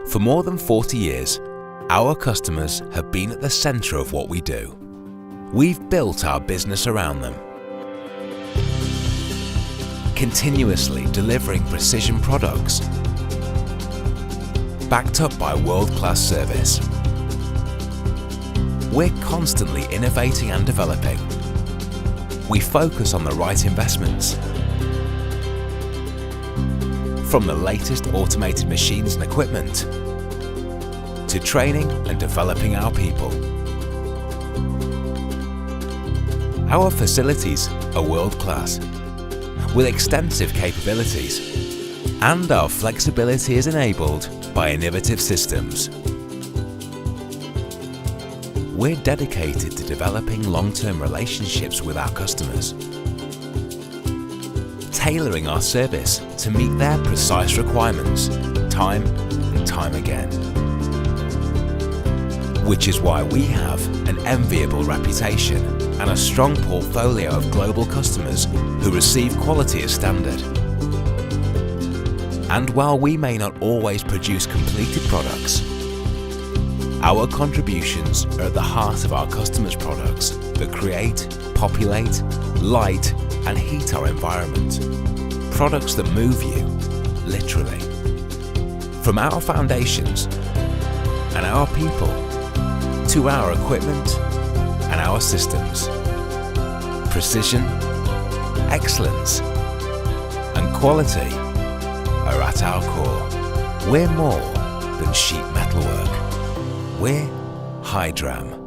For more than 40 years, our customers have been at the centre of what we do. We've built our business around them, continuously delivering precision products, backed up by world-class service. We're constantly innovating and developing. We focus on the right investments. From the latest automated machines and equipment, to training and developing our people. Our facilities are world-class, with extensive capabilities, and our flexibility is enabled by innovative systems. We're dedicated to developing long-term relationships with our customers, tailoring our service to meet their precise requirements time and time again. Which is why we have an enviable reputation and a strong portfolio of global customers who receive quality as standard. And while we may not always produce completed products, our contributions are at the heart of our customers' products that create, populate, light and heat our environment. Products that move you, literally. From our foundations and our people to our equipment and our systems. Precision, excellence and quality are at our core. We're more than sheet metalwork. We're Hydram.